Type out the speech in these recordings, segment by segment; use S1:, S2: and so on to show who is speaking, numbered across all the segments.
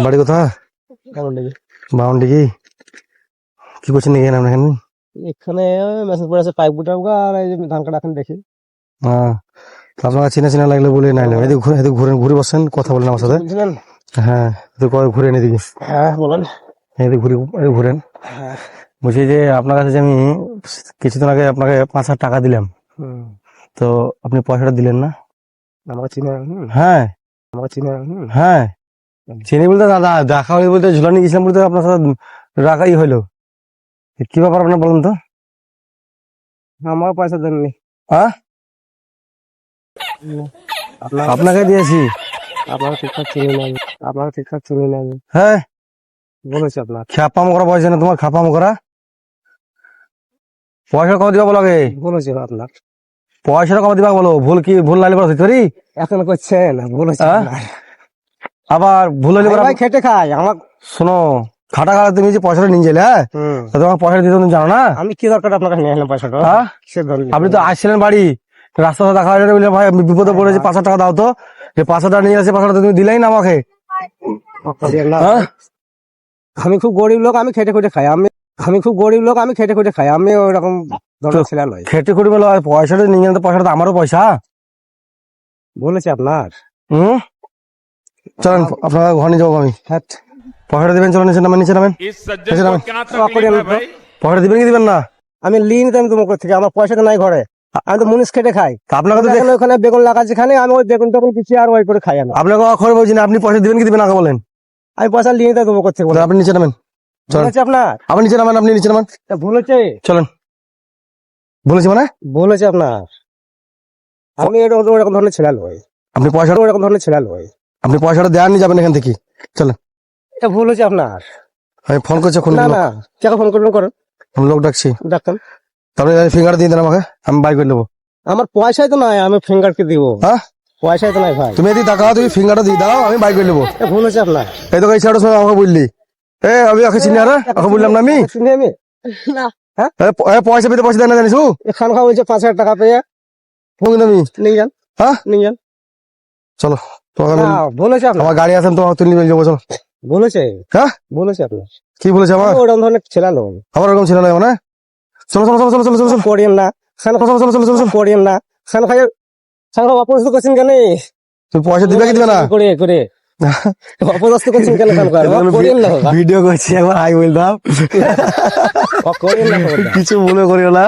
S1: বাড়ি কোথা? বাউন্ডি কি করছেন এখানে?
S2: এখানে মেসেজ পড়ে আছে পাইপ বুটাবো আর এই যে ধান কাটা এখন দেখি।
S1: আপনার চেনা চেনা লাগলে বলে নাইলাম। এদিকে ঘুরেন, ঘুরে বসেন, কথা বলেন আমার সাথে। হ্যাঁ, ঘুরেন এদিকে।
S2: হ্যাঁ বলেন।
S1: এদিকে ঘুরেন। বলছি যে আপনার কাছে যে আমি কিছুদিন আগে আপনাকে 5,000 টাকা দিলাম, তো আপনি পয়সাটা দিলেন না?
S2: আমাকে চিনে?
S1: হ্যাঁ
S2: আমাকে চিনে?
S1: হ্যাঁ চিনি বলতে দাদা দেখা হয়ে বলতে ঝুলানি গেছিলাম বলতে আপনার সাথে রাখাই হইলো। কি ব্যাপার আপনার বলুন তো?
S2: আমার পয়সা দেননি।
S1: আপনাকে দিয়েছি।
S2: আপনাকে ঠিকঠাক চিনি না, আপনাকে ঠিকঠাক চিনি না।
S1: হ্যাঁ
S2: বলেছি আপনার
S1: খাপাম করা পয়সা না তোমার, খাপাম করা পয়সা কবে দিবা বলো আগে?
S2: বলেছি আপনার
S1: পয়সাটা কবে দিবা বলো? ভুল নাইলে বলো ধরি
S2: এখন করছেন। বলেছি
S1: আবার ভুল হইলে
S2: ভাই খেটে খাই। আমার
S1: শোনো, খাটা খাটা তুমি যে পয়সাটা নিয়ে গেলে, হ্যাঁ তোমার পয়সা দিতে তুমি জানো না?
S2: আমি কি দরকার আপনার কাছে নিয়ে আসলাম পয়সাটা?
S1: আপনি তো আসছিলেন বাড়ি, রাস্তাতে দেখা হয়ে বলে ভাই বিপদে পড়েছে 5,000 টাকা দাও তো। 5,000 টাকা নিয়ে আসে, 5,000 টাকা তুমি দিলেই না আমাকে।
S2: আমি খুব গরিব লোক, আমি খেটে খুটে খাই। আমি খুব গরিব লোক, আমি খেটে খুটে খাই। আমি ওরকম ধরনের ছেলে নয়।
S1: খেটে খুঁড়ি বলে পয়সাটা নিয়ে গেলে, পয়সাটা তো আমারও পয়সা।
S2: বলেছি আপনার।
S1: চলেন আপনার ঘর নিয়ে যাবো আমি। পয়সাটা দিবেন, চলো নিচে নামেন, নিচে নামেন। পয়সাটা দিবেন কি দিবেন না?
S2: আমি লিন আমি তোমার থেকে, আমার পয়সা নাই ঘরে। আমি তো মুনিশ খেটে খাই।
S1: আপনাকে তো
S2: ওখানে বেগুন লাগাচ্ছি, খানে আমি ওই বেগুন টেগুন কিছু আর ওই করে খাই।
S1: আপনাকে খবর বলছি না, আপনি পয়সা দিবেন কি দিবেন আগে বলেন।
S2: আমি পয়সা লিন তোমার থেকে বলে।
S1: আপনি নিচে নামেন,
S2: বলেছি আপনার।
S1: আপনি নিচে নামেন, আপনি নিচে নামেন।
S2: বলেছে
S1: চলেন। বলেছি মানে?
S2: বলেছে আপনার। আমি ওরকম ধরনের ছেলে নই।
S1: আপনি পয়সাটা
S2: ওরকম ধরনের ছেলে নই।
S1: আপনি পয়সাটা দেওয়ার নিয়ে যাবেন এখান থেকে। চলেন।
S2: এটা ভুল হয়েছে আপনার।
S1: আমি ফোন করছি।
S2: না না, কাকে ফোন করবেন করেন?
S1: আমি লোক ডাকছি।
S2: ডাক্তার
S1: তাহলে ফিঙ্গার দিয়ে দেন আমাকে, আমি বাই করে নেবো।
S2: আমার পয়সাই তো নাই, আমি ফিঙ্গার কে দিব?
S1: হ্যাঁ
S2: পয়সাই তো নাই ভাই।
S1: তুমি এদিকে তাকাও, তুমি ফিঙ্গারটা দিয়ে দাও, আমি বাই করে নেবো।
S2: ভুল হয়েছে আপনার।
S1: এই তো গাইছে সময় আমাকে বললি, আমি ওকে চিনি আর ওকে বললাম না আমি।
S2: চিনি আমি না। হ্যাঁ
S1: পয়সা পেতে পয়সা দেয় না জানিস?
S2: খান খাওয়া বলছে 5,000 টাকা পেয়ে
S1: আমি
S2: নিয়ে যান।
S1: হ্যাঁ
S2: নিয়ে যান।
S1: চলো তোমাকে
S2: বলেছে আপনার।
S1: আমার গাড়ি আছেন, তোমাকে তুলে নিয়ে যাবো। চলো।
S2: বলেছে?
S1: হ্যাঁ
S2: বলেছে আপনার।
S1: কি বলেছে? আমার
S2: ওরকম ধরনের ছেলে নয়।
S1: আমার ওরকম ছিল না মানে। চলো চলো চলো চলো চলো চলো
S2: করিয়েন না।
S1: চলো চলো চলো চলো চলো
S2: করিয়েন না। খান খাই খান খাওয়া অপরিচিত করছেন কেন?
S1: তুমি পয়সা দিবে কি দিবে না?
S2: করে করে অপদস্থ করছেন কেন? খান খাওয়া করিয়েন না।
S1: ভিডিও করছি, একবার হাই বলতাম।
S2: করিয়েন না,
S1: কিছু মনে করিও না।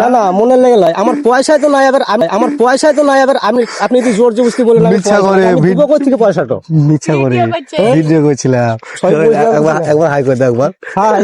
S2: না না, মনে লেগে নয়। আমার পয়সায় তো নাই, আবার আমার পয়সায় তো নাই, আবার আপনি যদি জোর জবরদস্তি বলেন
S1: মিথ্যা করে
S2: থেকে পয়সাটা
S1: মিথ্যা করে ভিডিও করছিলাম। একবার হাই করে দাও একবার।
S2: হাই